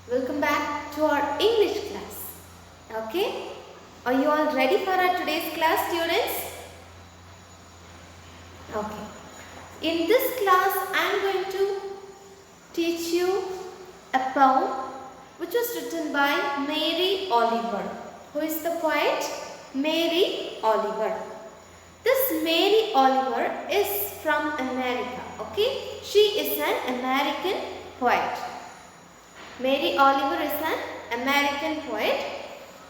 Welcome back to our English class. Okay? Are you all ready for our today's class, students? Okay. In this class, I am going to teach you a poem which was written by Mary Oliver. Who is the poet? Mary Oliver. This Mary Oliver is from America. Okay? She is an American poet. Mary Oliver is an American poet,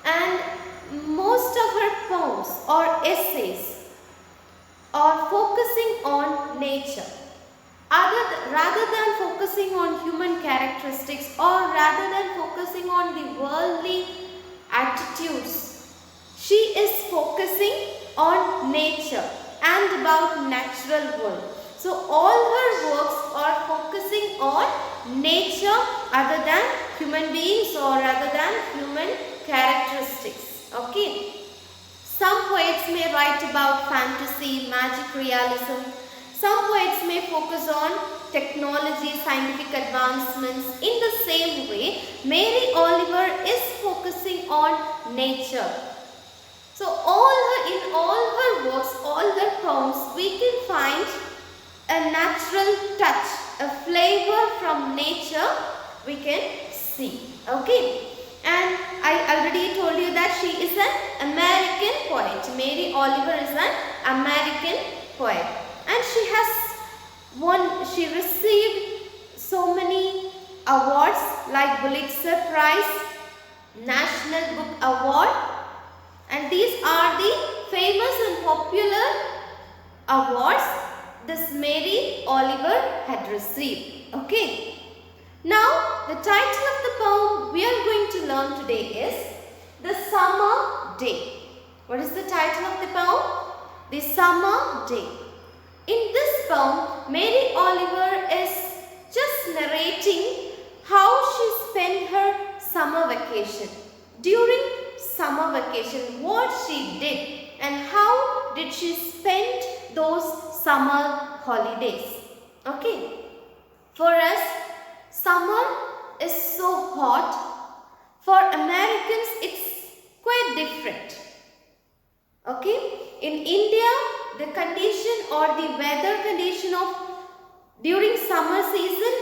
and most of her poems or essays are focusing on nature. Rather than focusing on human characteristics or rather than focusing on the worldly attitudes, she is focusing on nature and about natural world. So all her works are focusing on nature other than human beings or other than human characteristics. Okay. Some poets may write about fantasy, magic realism. Some poets may focus on technology, scientific advancements. In the same way, Mary Oliver is focusing on nature. So in all her works, all her poems, we can find a natural touch, a flavor from nature we can see. Okay. And I already told you that she is an American poet. Mary Oliver is an American poet. And she received so many awards like Pulitzer Prize, National Book Award. And these are the famous and popular awards this Mary Oliver had received. Okay. Now, the title of the poem we are going to learn today is The Summer Day. What is the title of the poem? The Summer Day. In this poem, Mary Oliver is just narrating how she spent her summer vacation. During summer vacation, what she did and how did she spend those summer holidays. Okay. For us, summer is so hot. For Americans, it's quite different. Okay. In India, the condition or the weather condition of during summer season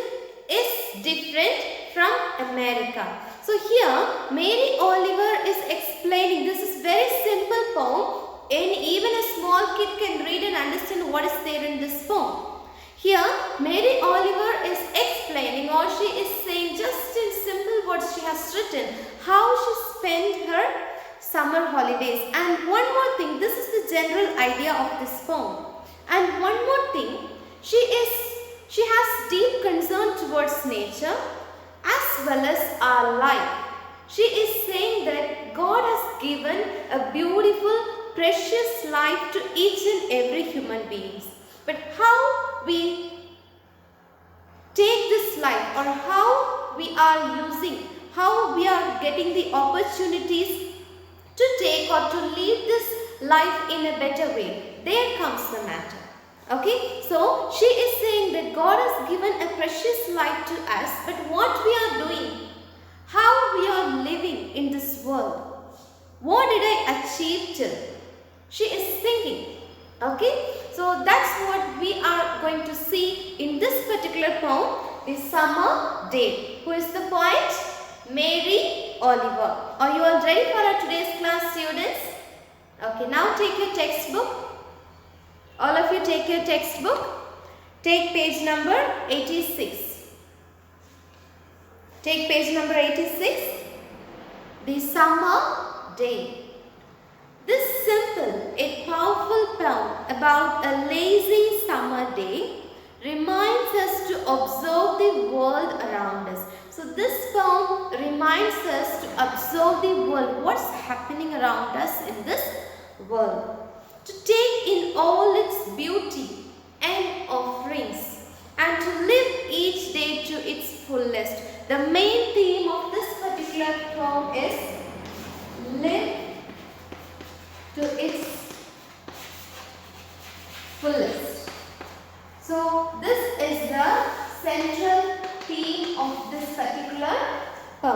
is different from America. So here, Mary Oliver is explaining, this is very simple poem. Even a small kid can read and understand what is there in this poem. Here, Mary Oliver is explaining, or she is saying just in simple words she has written, how she spent her summer holidays. And one more thing, this is the general idea of this poem. And one more thing, she has deep concern towards nature as well as our life. She is saying that God has given a beautiful, precious life to each and every human being. But how we take this life or how we are using, how we are getting the opportunities to take or to lead this life in a better way, there comes the matter. Okay, so she is saying that God has given a precious life to us, but what we are doing, how we are living in this world, what did I achieve till? She is thinking. Okay, so that's what we are going to see in this particular poem, The Summer Day. Who is the poet? Mary Oliver. Are you all ready for our today's class, students? Okay, now take your textbook. All of you take your textbook. Take page number 86. Take page number 86. The Summer Day. This simple yet powerful poem about a lazy summer day reminds us to observe the world around us. So this poem reminds us to observe the world, what's happening around us in this world. To take in all its beauty and offerings and to live each day to its fullest. The main theme of this particular poem is live to its fullest. So this is the central theme of this particular poem.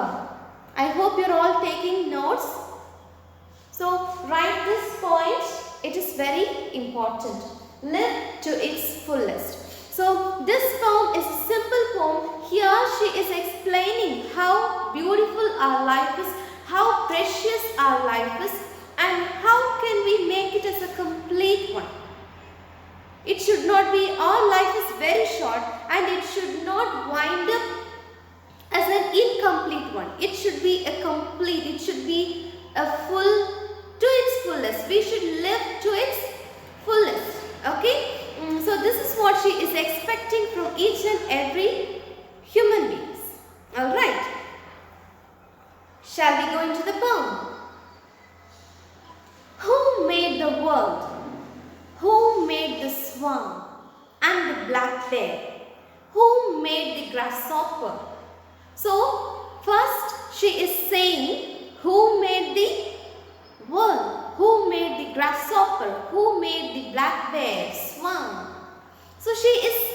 important. Live to its fullest. So this poem is a simple poem. Here she is explaining how beautiful our life is, how precious our life is, and how can we make it as a complete one. It should not be, our life is very short and it should not wind up as an incomplete one. It should be a complete, it should be a full, to its fullest. We should live to its fullest. Okay? So this is what she is expecting from each and every human beings. Alright. Shall we go into the poem? Who made the world? Who made the swan and the black bear? Who made the grasshopper? So, first she is saying, who made the world? Who made the grasshopper? Who made the black bear, swan? So, she is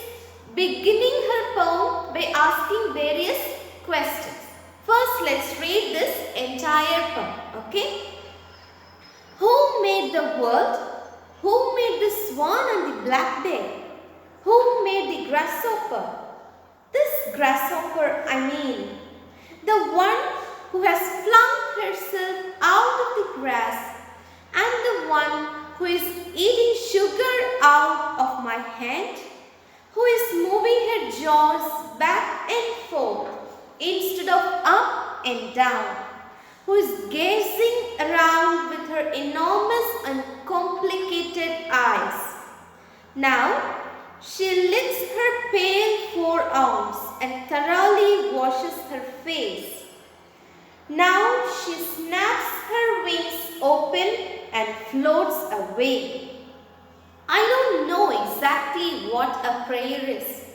beginning her poem by asking various questions. First, let's read this entire poem, okay? Who made the world? Who made the swan and the black bear? Who made the grasshopper? This grasshopper, I mean, the one who has flung herself out of the grass and the one who is eating sugar out of my hand, who is moving her jaws back and forth instead of up and down, who is gazing around with her enormous and complicated eyes. Now, she licks her pale forearms and thoroughly washes her face. Now she snaps her wings open and floats away. I don't know exactly what a prayer is.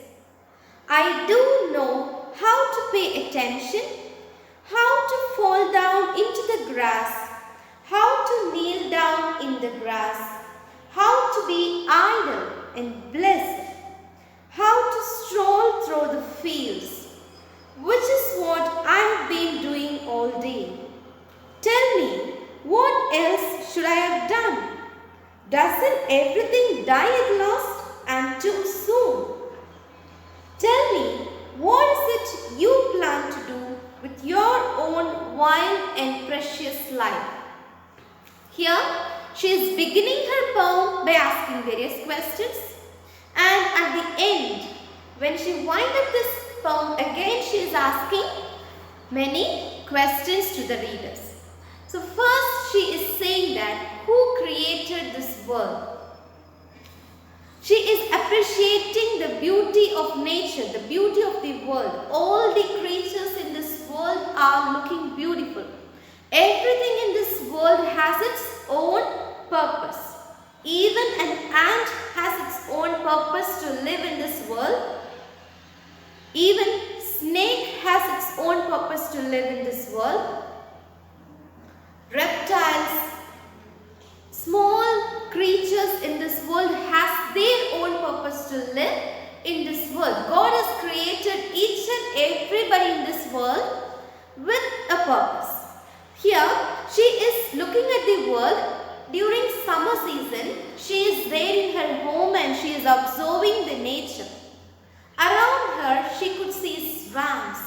I do know how to pay attention, how to fall down into the grass, how to kneel down in the grass, how to be idle and blessed, how to stroll through the fields, which is what I have been doing all day. Tell me, what else should I have done? Doesn't everything die at last and too soon? Tell me, what is it you plan to do with your own wild and precious life? Here, she is beginning her poem by asking various questions, and at the end, when she winds up this poem, again she is asking many questions to the readers. So first she is saying that who created this world? She is appreciating the beauty of nature, the beauty of the world. All the creatures in this world are looking beautiful. Everything in this world has its own purpose. Even an ant has its own purpose to live in this world. Even snake has its own purpose to live in this world. Reptiles, small creatures in this world has their own purpose to live in this world. God has created each and everybody in this world with a purpose. Here, she is looking at the world during summer season. She is there in her home and she is observing the nature. Around her, she could see swans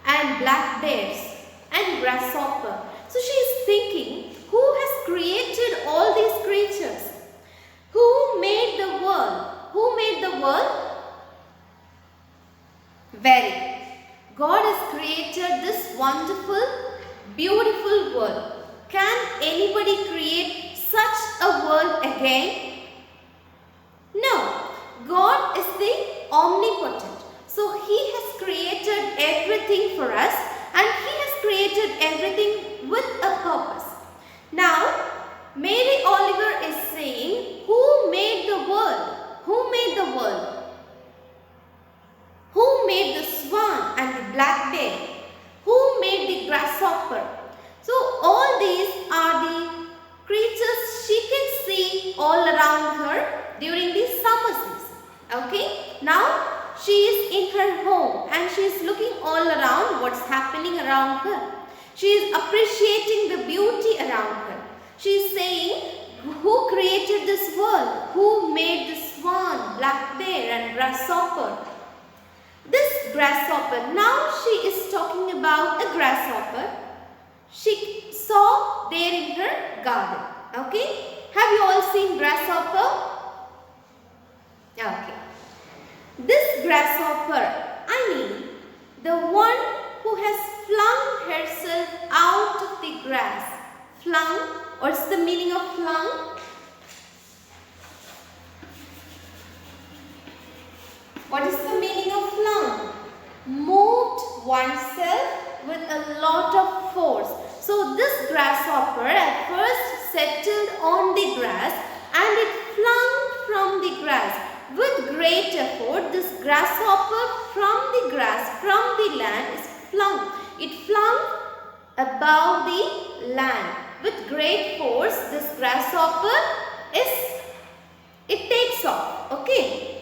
and black bears and grasshopper. So she is thinking, who has created all these creatures? Who made the world? Who made the world? Very. God has created this wonderful, beautiful world. Can anybody create such a world again? No. God is the omnipotent. So He has created everything for us and He has created everything with a purpose. Now, Mary Oliver is saying, who made the world? Who made the world? Who made the swan and the black bear? Who made the grasshopper? So, all these are the creatures she can see all around her during the summer season. Okay? Now, she is in her home and she is looking all around what's happening around her. She is appreciating the beauty around her. She is saying, who created this world? Who made the swan, black bear and grasshopper? This grasshopper, now she is talking about a grasshopper she saw there in her garden. Okay? Have you all seen grasshopper? Okay. This grasshopper, I mean the one who has flung herself out of the grass. Flung, what's the meaning of flung? What is the meaning of flung? Moved oneself with a lot of force. So this grasshopper at first settled on the grass and it flung from the grass. With great effort, this grasshopper from the grass, from the land is flung. It flung above the land. With great force, this grasshopper it takes off. Okay?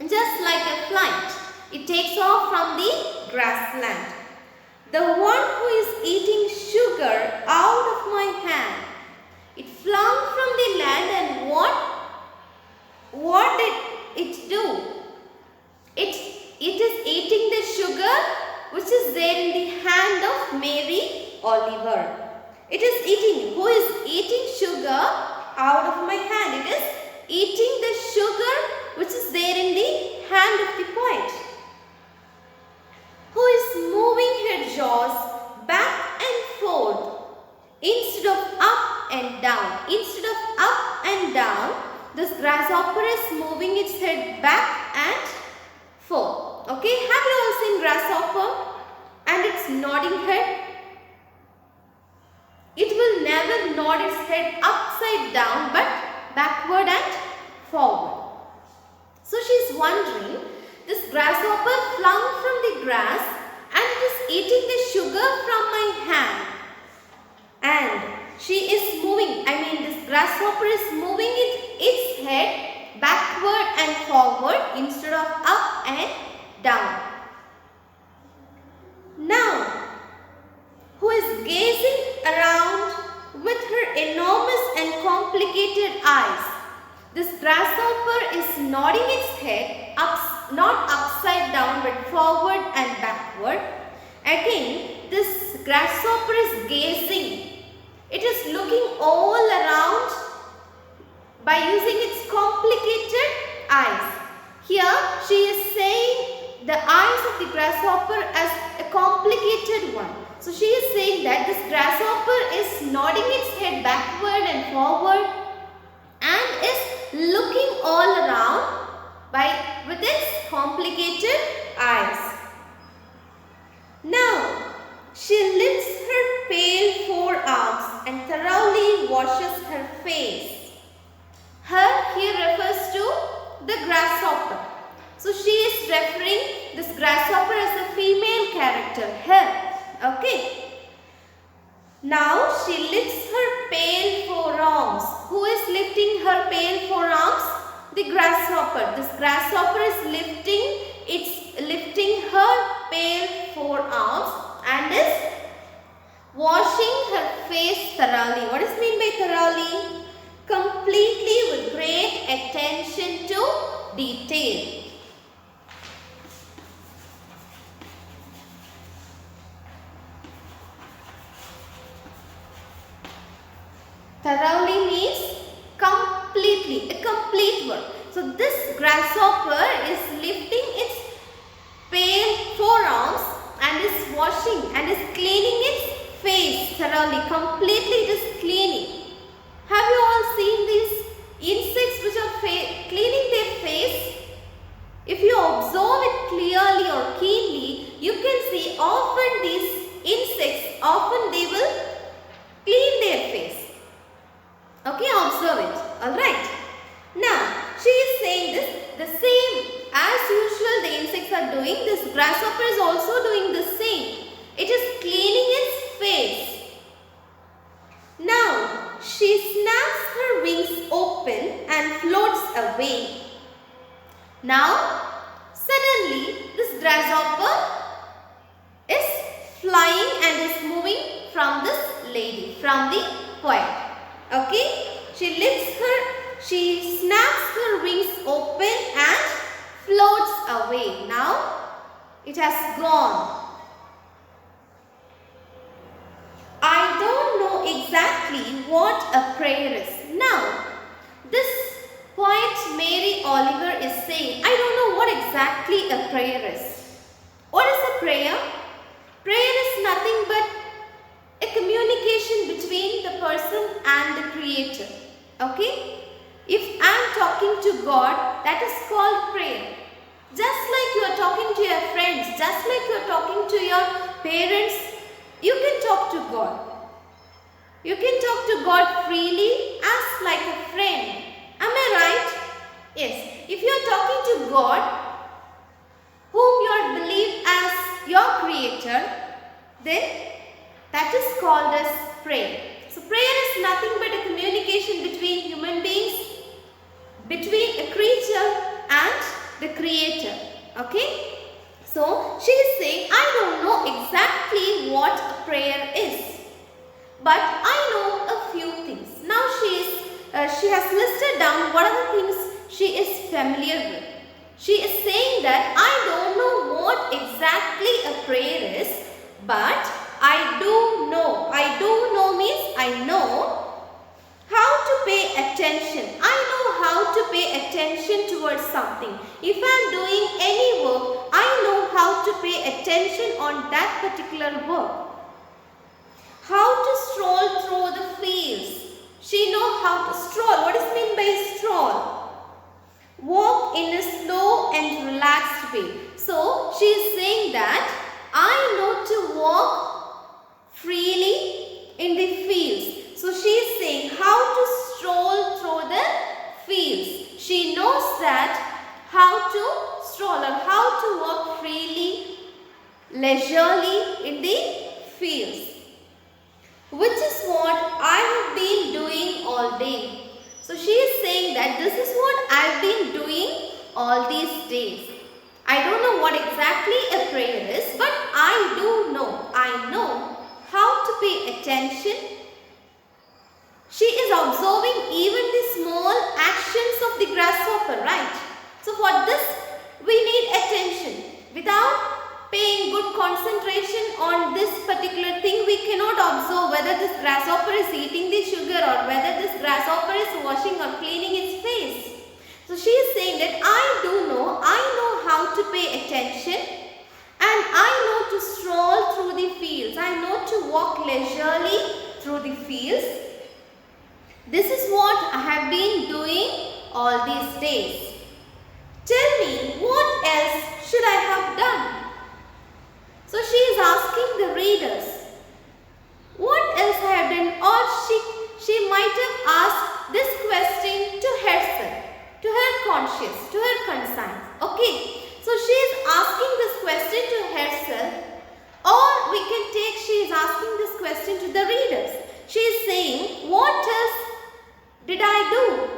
Just like a flight. It takes off from the grassland. The one who is eating sugar out of my hand. It flung from the land and what did it do? It is eating the sugar which is there in the hand of Mary Oliver. It is eating. Who is eating sugar out of my hand? It is eating the sugar which is there in the hand of the poet. Who is moving her jaws back and forth instead of up and down. Instead of up and down, this grasshopper is moving its head back and forth. Okay, have you all seen grasshopper and its nodding head? It will never nod its head upside down but backward and forward. So she is wondering, this grasshopper flung from the grass and it is eating the sugar from my hand. And she is moving, this grasshopper is moving its head backward and forward instead of up and down. Now, who is gazing around with her enormous and complicated eyes. This grasshopper is nodding its head not upside down but forward and backward. Again, this grasshopper is gazing. It is looking all around by using its complicated eyes. Here she is saying the eyes of the grasshopper as a complicated one. So she is saying that this grasshopper is nodding its head backward and forward and is looking all around with its complicated eyes. Now, she lifts her pale forearms and thoroughly washes her face. Her here refers to the grasshopper. So she is referring this grasshopper as a female character. Her. Okay. Now she lifts her pale forearms. Who is lifting her pale forearms? The grasshopper. This grasshopper is lifting her pale forearms and is washing her face thoroughly. What is meant by thoroughly? Completely with great attention to detail. Thoroughly means completely, a complete word. So this grasshopper is lifting its pale forearms and is washing and is cleaning its face thoroughly, completely it is cleaning. Have you all seen these insects which are cleaning their face? If you observe it clearly or keenly, you can see often these insects, often they will clean their face. Okay, observe it. Alright. Now, she is saying this, the same as usual the insects are doing, this grasshopper is also doing the same. It is cleaning its face. Now, she snaps her wings open and floats away. Now, suddenly this grasshopper is flying and is moving from this lady, from the poet. Okay, She snaps her wings open and floats away. Now it has gone. I don't know exactly what a prayer is. Now, this poet Mary Oliver is saying, I don't know what exactly a prayer is. What is a prayer? Prayer is nothing but a communication between the person and the Creator. Okay? If I am talking to God, that is called prayer. Just like you are talking to your friends, just like you are talking to your parents, you can talk to God. You can talk to God freely as like a friend. Am I right? Yes. If you are talking to God, whom you are believed as your Creator, then that is called as prayer. So prayer is nothing but a communication between human beings, between a creature and the Creator. Okay? So she is saying, I don't know exactly what a prayer is, but I know a few things. Now she has listed down what are the things she is familiar with. She is saying that I don't know what exactly a prayer is, but I do know. I do know means I know how to pay attention. I know how to pay attention towards something. If I am doing any work, I know how to pay attention on that particular work. How to stroll through the fields. She knows how to stroll. What is meant by stroll? Walk in a slow and relaxed way. So she is saying that I know to walk freely in the fields. So she is saying how to stroll through the fields. She knows that how to stroll or how to walk freely, leisurely in the fields. Which is what I have been doing all day. So she is saying that this is what I have been doing all these days. I don't know what exactly a prayer is, but I do know. I know how to pay attention. She is observing even the small actions of the grasshopper, right? So for this, we need attention. Without paying good concentration on this particular thing, we cannot observe whether this grasshopper is eating the sugar or whether this grasshopper is washing or cleaning its face. So she is saying that I know how to pay attention, and I know to stroll through the fields. I know to walk leisurely through the fields. This is what I have been doing all these days. Tell me, what else should I have done? So she is asking the readers, what else I have done? Or she might have asked this question to herself, to her conscience, to her conscience. Okay. So she is asking this question to herself, or we can take she is asking this question to the readers. She is saying, what else did I do?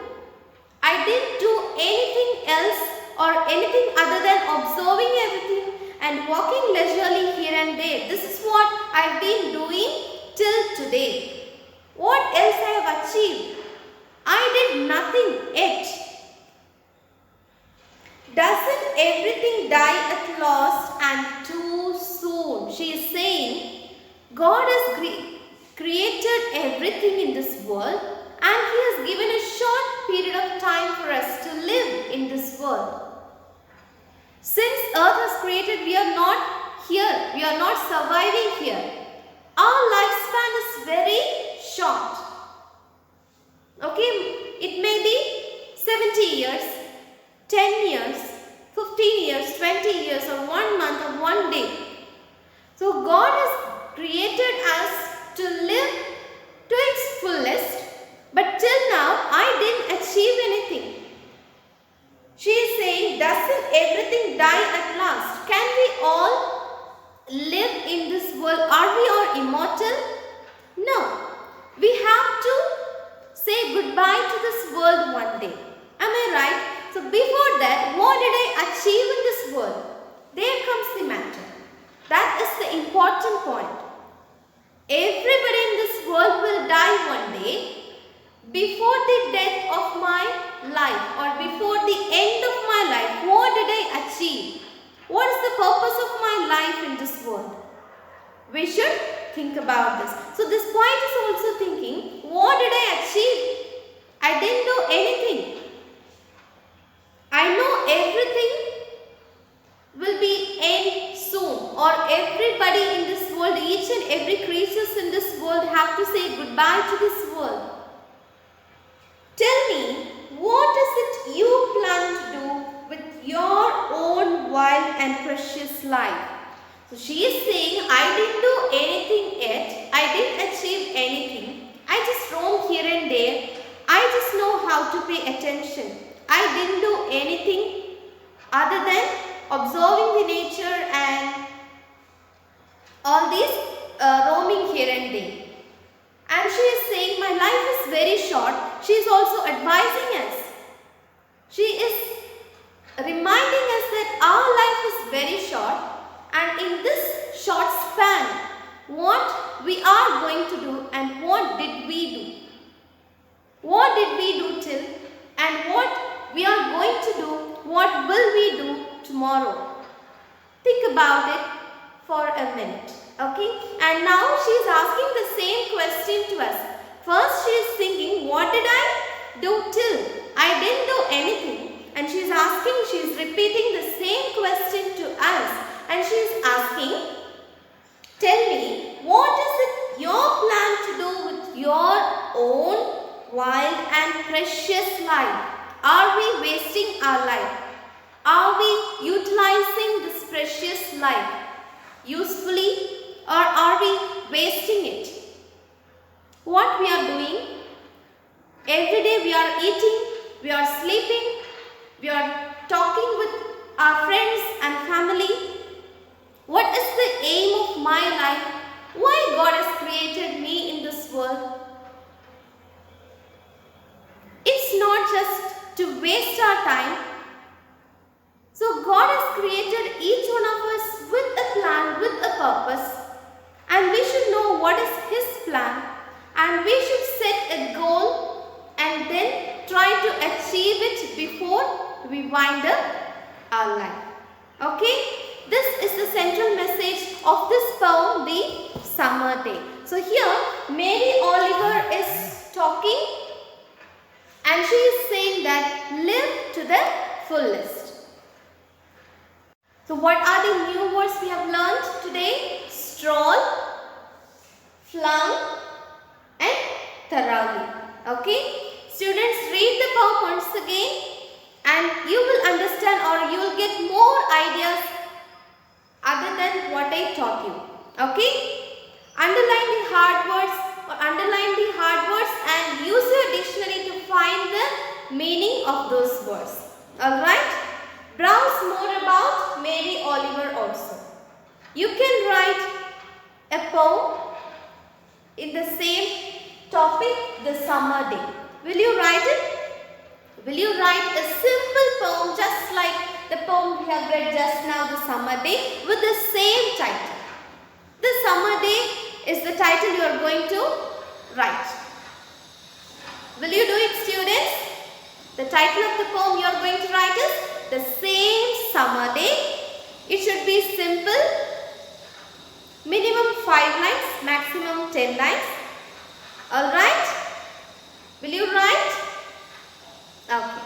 I didn't do anything else or anything other than observing everything and walking leisurely here and there. This is what I have been doing till today. What else I have achieved? I did nothing yet. Doesn't everything die at last and too soon? She is saying God has created everything in this world, and He has given a short period of time for us to live in this world. Since earth was created, we are not here. We are not surviving here. Our lifespan is very short. Okay, it may be 70 years, 10 years, 15 years, 20 years, or 1 month, or 1 day. So God has created us to live to its fullest, but till now I didn't achieve anything. She is saying, doesn't everything die at last? Can we all live in this world? Are we all immortal? No. We have to say goodbye to this world one day. Am I right? So before that, what did I achieve in this world? There comes the matter. That is the important point. Everybody in this world will die one day. before the death of my life or before the end of my life, what did I achieve? What is the purpose of my life in this world? We should think about this. So this point is also thinking, what did I achieve? I didn't do anything. I know everything will be end soon, or everybody in this world, each and every creatures in this world have to say goodbye to this world. Tell me, what is it you plan to do with your own wild and precious life? So she is saying, I didn't do anything yet. I didn't achieve anything. I just roam here and there. I just know how to pay attention. I didn't do anything other than observing the nature and all this roaming here and there. And she is saying, my life is very short. She is also advising us. She is reminding us that our life is very short, and in this short span, what we are going to do and what did we do? What did we do till, and what we are going to do, what will we do tomorrow? Think about it for a minute. Okay, and now she is asking the same question to us. First she is thinking, what did I do till? I didn't do anything. And she is asking, she is repeating the same question to us. And she is asking, tell me, what is it your plan to do with your own wild and precious life? Are we wasting our life? Are we utilizing this precious life usefully? Or are we wasting it? What we are doing? Every day we are eating, we are sleeping, we are talking with our friends and family. What is the aim of my life? Why God has created me in this world? It's not just to waste our time. So God has created each one of us with a plan, with a purpose. And we should know what is His plan, and we should set a goal and then try to achieve it before we wind up our life. Okay? This is the central message of this poem, The Summer Day. So here Mary Oliver is talking and she is saying that live to the fullest. So what are the new words we have learned today? Stroll, flung and thoroughly. Okay? Students, read the poem once again and you will understand, or you will get more ideas other than what I taught you. Okay? Underline the hard words or underline the hard words and use your dictionary to find the meaning of those words. Alright? Browse more about Mary Oliver also. You can write a poem in the same topic, the summer day. Will you write it? Will you write a simple poem just like the poem we have read just now, the summer day, with the same title? The summer day is the title you are going to write. Will you do it, students? The title of the poem you are going to write is The Same Summer Day. It should be simple. Minimum 5 lines, maximum 10 lines. Alright? Will you write? Okay.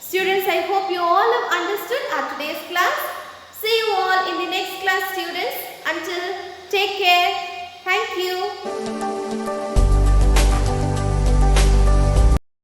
Students, I hope you all have understood our today's class. See you all in the next class, students. Until, take care. Thank you.